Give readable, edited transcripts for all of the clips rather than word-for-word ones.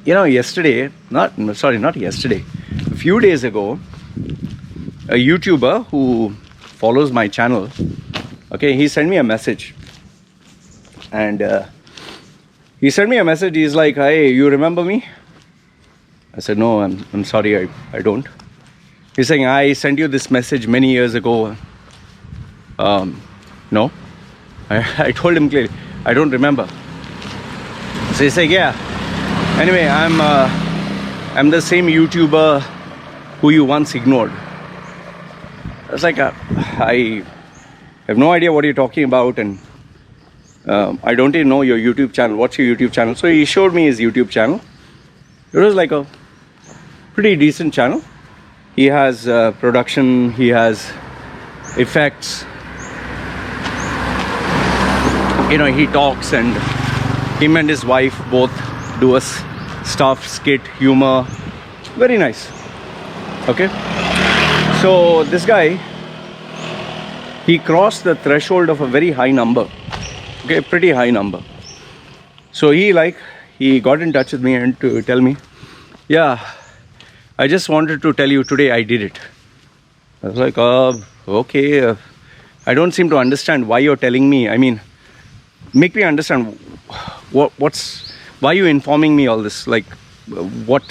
Yesterday, not yesterday, a few days ago, a YouTuber who follows my channel, okay, he sent me a message. And he sent me a message. He's like, "Hey, you remember me?" I said, "No, I'm sorry, I don't." He's saying, "I sent you this message many years ago." No. I told him clearly, I don't remember. So he's like, "Yeah. Anyway, I'm the same YouTuber who you once ignored." I was like, I have no idea what you're talking about, and I don't even know your YouTube channel. What's your YouTube channel? So he showed me his YouTube channel. It was like a pretty decent channel. He has production, he has effects. He talks, and him and his wife both do a stuff, skit, humor. Very nice. Okay. So this guy, he crossed the threshold of a very high number. Okay, pretty high number. So he got in touch with me and to tell me, "Yeah, I just wanted to tell you today I did it." I was like, okay, I don't seem to understand why you're telling me. I mean, make me understand why are you informing me all this? Like, what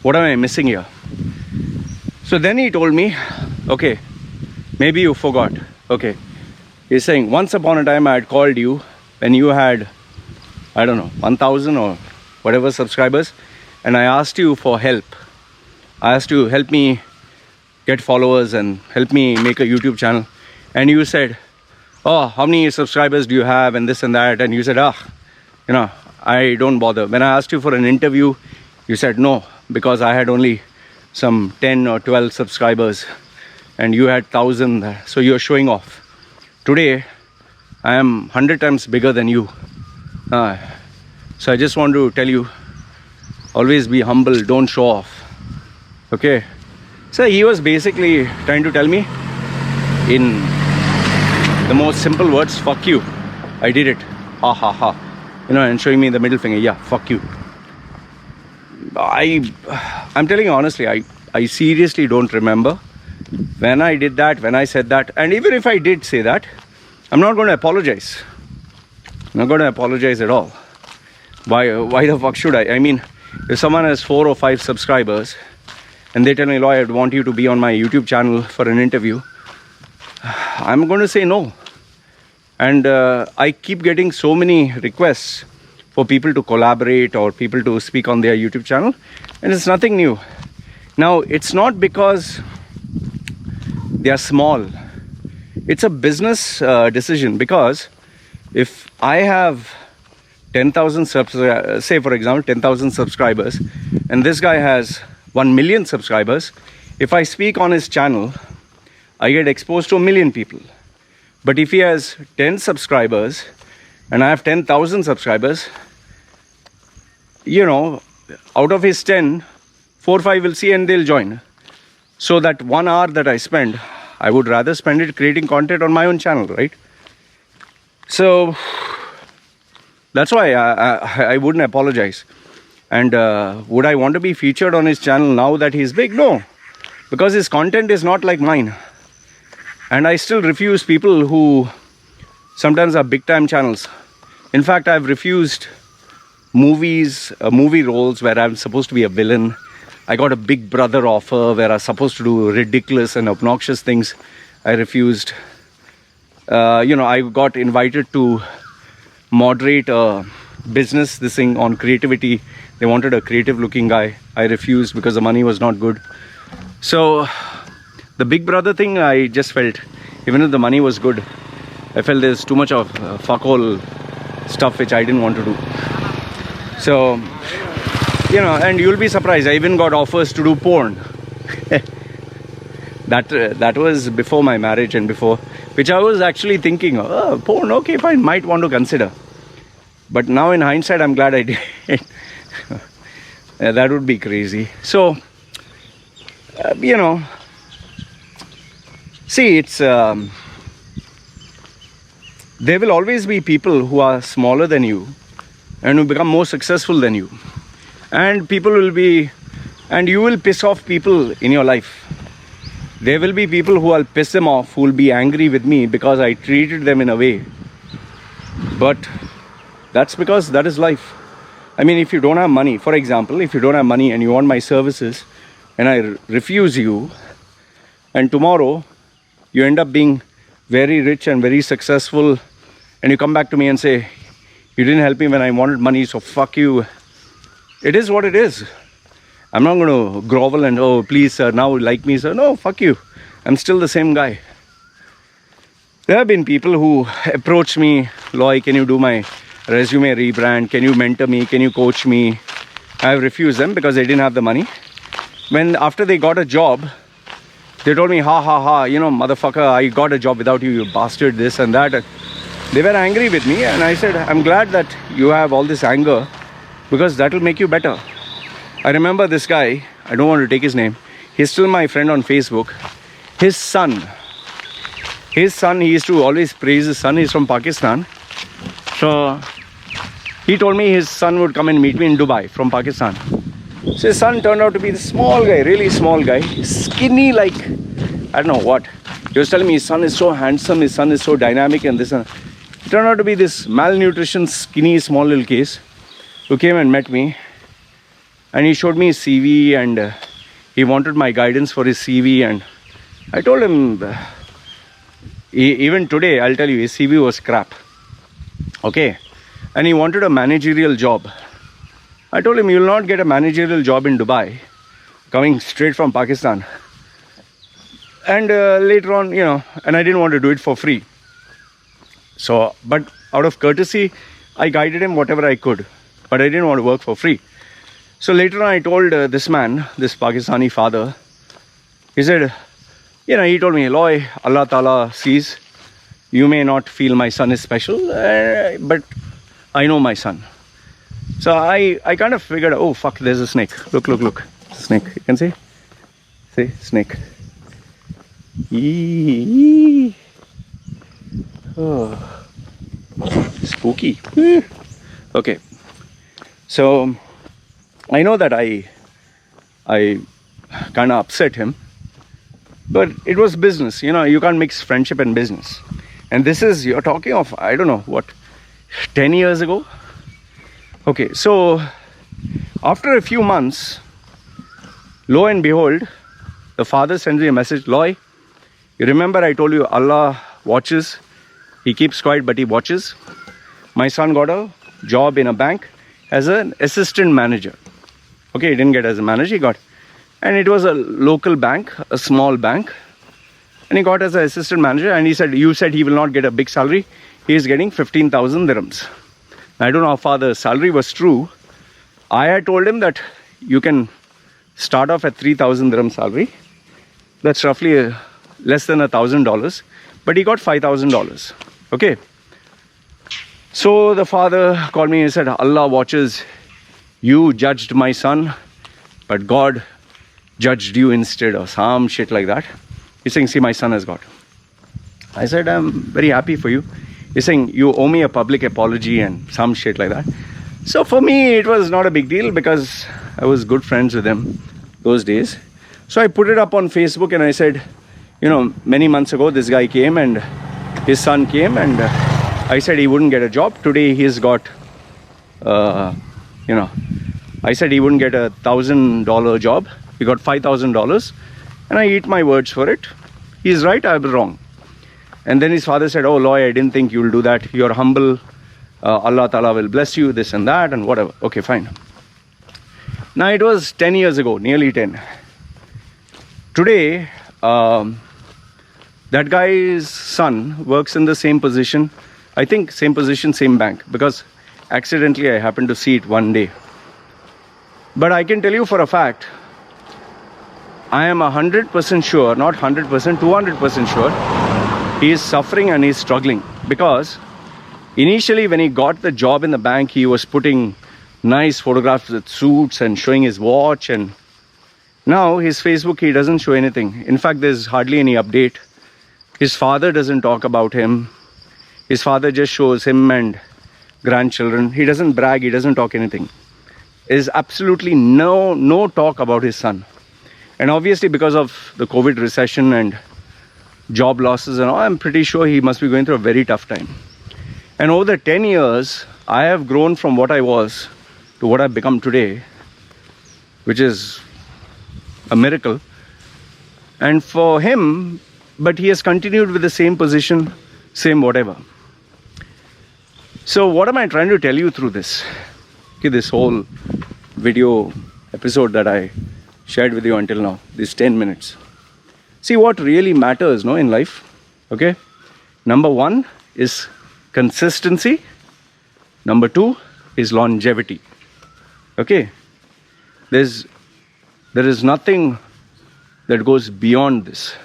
am I missing here? So then he told me, okay, maybe you forgot. Okay. He's saying, once upon a time I had called you when you had, I don't know, 1,000 or whatever subscribers, and I asked you for help. I asked you, help me get followers and help me make a YouTube channel. And you said, "Oh, how many subscribers do you have?" and this and that. And you said, I don't bother. When I asked you for an interview, you said no, because I had only some 10 or 12 subscribers and you had 1,000. So you're showing off. Today, I am 100 times bigger than you. So I just want to tell you, always be humble, don't show off. Okay. So he was basically trying to tell me in the most simple words, fuck you. I did it. Ha ha ha. And showing me the middle finger. Yeah, fuck you. I'm telling you honestly, I seriously don't remember when I did that, when I said that. And even if I did say that, I'm not going to apologize. I'm not going to apologize at all. Why the fuck should I? I mean, if someone has 4 or 5 subscribers and they tell me, "Lloyd, I want you to be on my YouTube channel for an interview," I'm going to say no. And I keep getting so many requests for people to collaborate or people to speak on their YouTube channel, and it's nothing new. Now, it's not because they are small. It's a business decision, because if I have 10,000 say for example 10,000 subscribers, and this guy has 1 million subscribers, if I speak on his channel, I get exposed to 1 million people. But if he has 10 subscribers and I have 10,000 subscribers, out of his 10, 4 or 5 will see and they'll join. So that 1 hour that I spend, I would rather spend it creating content on my own channel, right? So that's why I wouldn't apologize. And would I want to be featured on his channel now that he's big? No, because his content is not like mine. And I still refuse people who sometimes are big time channels. In fact, I've refused movie roles where I'm supposed to be a villain. I got a Big Brother offer where I was supposed to do ridiculous and obnoxious things. I refused. I got invited to moderate a business, this thing on creativity. They wanted a creative looking guy. I refused because the money was not good. So the Big Brother thing, I just felt, even if the money was good, I felt there's too much of fuck all stuff which I didn't want to do. So, and you'll be surprised, I even got offers to do porn. That was before my marriage and before, which I was actually thinking, oh, porn, okay, fine, might want to consider. But now in hindsight, I'm glad I did. That would be crazy. So, see, it's there will always be people who are smaller than you and who become more successful than you. And people will be, and you will piss off people in your life. There will be people who I'll piss them off, who will be angry with me because I treated them in a way. But that's because that is life. I mean, if you don't have money, for example, if you don't have money and you want my services and I refuse you, and tomorrow you end up being very rich and very successful, and you come back to me and say, you didn't help me when I wanted money, so fuck you. It is what it is. I'm not going to grovel and, oh, please, sir, now like me, sir. No, fuck you. I'm still the same guy. There have been people who approach me, Loy, can you do my resume rebrand? Can you mentor me? Can you coach me? I have refused them because they didn't have the money. When after they got a job, they told me, ha, ha, ha, you know, motherfucker, I got a job without you, you bastard, this and that. They were angry with me, and I said, I'm glad that you have all this anger because that will make you better. I remember this guy, I don't want to take his name. He's still my friend on Facebook. His son, he used to always praise his son. He's from Pakistan. So he told me his son would come and meet me in Dubai from Pakistan. So his son turned out to be the small guy, really small guy, skinny like, I don't know what. He was telling me his son is so handsome, his son is so dynamic and this and that. It turned out to be this malnutrition, skinny, small little case who came and met me. And he showed me his CV and he wanted my guidance for his CV. And I told him, even today, I'll tell you, his CV was crap. Okay. And he wanted a managerial job. I told him, you will not get a managerial job in Dubai, coming straight from Pakistan. And later on, you know, and I didn't want to do it for free. So, but out of courtesy, I guided him whatever I could. But I didn't want to work for free. So later on, I told this man, this Pakistani father, he said, you know, he told me, Loy, Allah Ta'ala sees, you may not feel my son is special, but I know my son. So I kind of figured, oh, fuck, there's a snake. Look, look, look. It's a snake. You can see? See? Snake. Eee. Oh. Spooky. Okay. So I know that I kind of upset him. But it was business. You know, you can't mix friendship and business. And this is, you're talking of, I don't know, what, 10 years ago? Okay, so after a few months, lo and behold, the father sends me a message, Loy, you remember I told you Allah watches, He keeps quiet but He watches. My son got a job in a bank as an assistant manager. Okay, he didn't get as a manager, he got. And it was a local bank, a small bank. And he got as an assistant manager and he said, you said he will not get a big salary. He is getting 15,000 dirhams. I don't know how far the salary was true. I had told him that you can start off at 3,000 dirham salary. That's roughly less than $1,000. But he got $5,000. Okay. So the father called me and said, Allah watches. You judged my son, but God judged you instead, or some shit like that. He's saying, see, my son has got. I said, I'm very happy for you. He's saying, you owe me a public apology and some shit like that. So for me, it was not a big deal because I was good friends with him those days. So I put it up on Facebook and I said, you know, many months ago, this guy came and his son came and I said he wouldn't get a job. Today he's got, you know, I said he wouldn't get a $1,000 job. He got $5,000 and I eat my words for it. He's right, I was wrong. And then his father said, oh, Loy, I didn't think you'll do that. You're humble. Allah Ta'ala will bless you, this and that and whatever. Okay, fine. Now it was 10 years ago, nearly 10. Today, that guy's son works in the same position. I think same position, same bank. Because accidentally I happened to see it one day. But I can tell you for a fact, I am 100% sure, not 100%, 200% sure, he is suffering and he is struggling. Because initially when he got the job in the bank, he was putting nice photographs with suits and showing his watch. And now his Facebook, he doesn't show anything. In fact, there's hardly any update. His father doesn't talk about him. His father just shows him and grandchildren. He doesn't brag, he doesn't talk anything. is absolutely no talk about his son. And obviously because of the COVID recession and job losses and all, I'm pretty sure he must be going through a very tough time. And over the 10 years, I have grown from what I was to what I've become today, which is a miracle. And for him, but he has continued with the same position, same whatever. So what am I trying to tell you through this? Okay, this whole video episode that I shared with you until now, these 10 minutes. See what really matters, no, in life. Okay, number one is consistency. Number two is longevity. Okay, there is nothing that goes beyond this.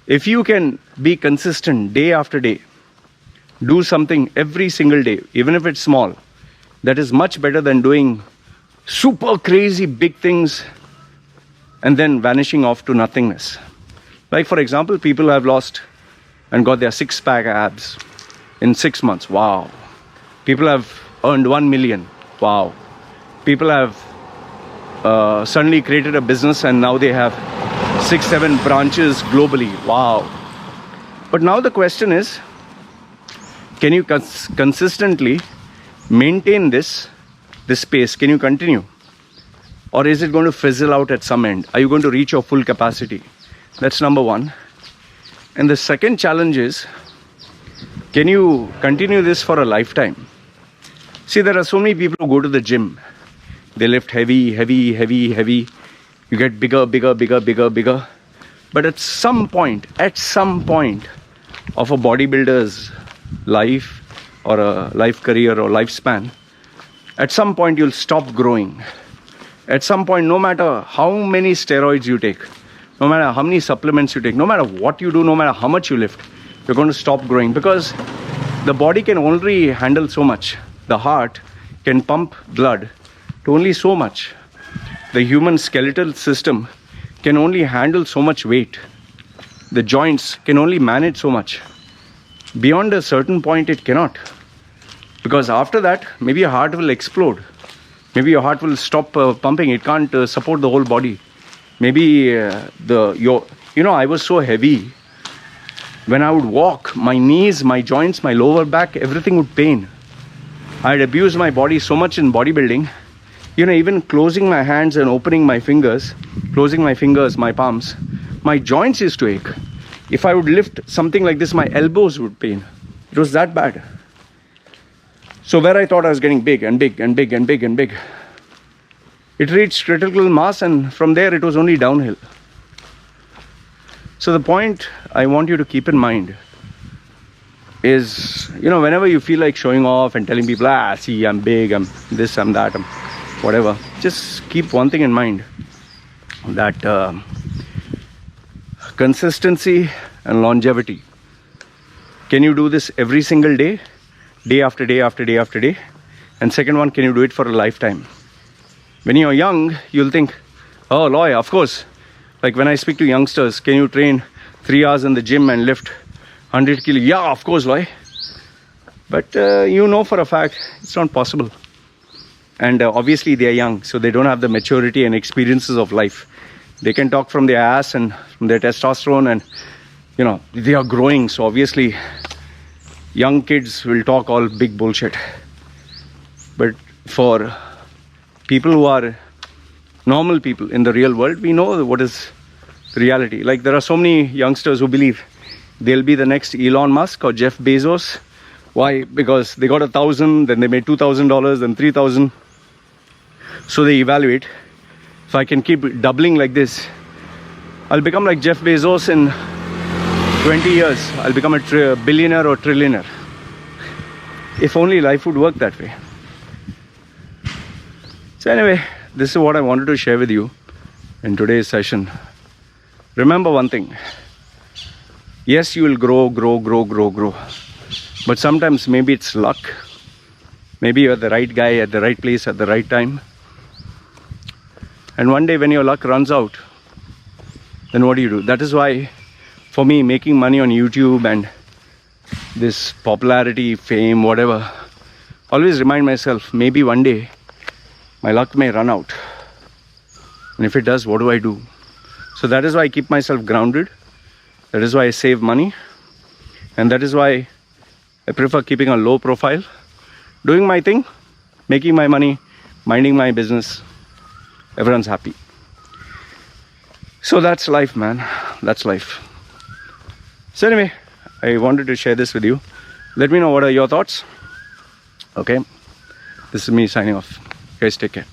If you can be consistent day after day, do something every single day, even if it's small, that is much better than doing super crazy big things and then vanishing off to nothingness. Like for example, people have lost and got their six-pack abs in 6 months. Wow. People have earned 1 million. Wow. People have suddenly created a business and now they have 6-7 branches globally. Wow. But now the question is, can you consistently maintain this pace? Can you continue? Or is it going to fizzle out at some end? Are you going to reach your full capacity? That's number one. And the second challenge is, can you continue this for a lifetime? See, there are so many people who go to the gym. They lift heavy. You get bigger. But at some point of a bodybuilder's life or a life career or lifespan, at some point you'll stop growing. At some point, no matter how many steroids you take, no matter how many supplements you take, no matter what you do, no matter how much you lift, you're going to stop growing, because the body can only handle so much. The heart can pump blood to only so much. The human skeletal system can only handle so much weight. The joints can only manage so much. Beyond a certain point, it cannot. Because after that, maybe your heart will explode. Maybe your heart will stop pumping. It can't support the whole body. Maybe I was so heavy. When I would walk, my knees, my joints, my lower back, everything would pain. I had abused my body so much in bodybuilding. Even closing my hands and opening my fingers, my palms, my joints used to ache. If I would lift something like this, my elbows would pain. It was that bad. So where I thought I was getting big, it reached critical mass, and from there it was only downhill. So the point I want you to keep in mind is, whenever you feel like showing off and telling people, see, I'm big, I'm this, I'm that, I'm whatever, just keep one thing in mind, that consistency and longevity. Can you do this every single day? Day after day after day after day? And second one, can you do it for a lifetime? When you're young, you'll think, oh, Loy, of course. Like when I speak to youngsters, can you train 3 hours in the gym and lift 100 kilo? Yeah, of course, Loy. But for a fact, it's not possible. And obviously they are young, so they don't have the maturity and experiences of life. They can talk from their ass and from their testosterone, and they are growing. So obviously young kids will talk all big bullshit. But for people who are normal people in the real world, we know what is the reality. Like there are so many youngsters who believe they'll be the next Elon Musk or Jeff Bezos. Why? Because they got 1,000, then they made $2,000, then 3,000. So they evaluate, if I can keep doubling like this, I'll become like Jeff Bezos in 20 years. I'll become a billionaire or trillionaire. If only life would work that way. So anyway, this is what I wanted to share with you in today's session. Remember one thing. Yes, you will grow. But sometimes maybe it's luck. Maybe you're the right guy at the right place at the right time. And one day when your luck runs out, then what do? That is why, for me, making money on YouTube and this popularity, fame, whatever, always remind myself, maybe one day my luck may run out. And if it does, what do I do? So that is why I keep myself grounded. That is why I save money. And that is why I prefer keeping a low profile, doing my thing, making my money, minding my business. Everyone's happy. So that's life, man. That's life. So anyway, I wanted to share this with you. Let me know what are your thoughts. Okay. This is me signing off. Guys, take care.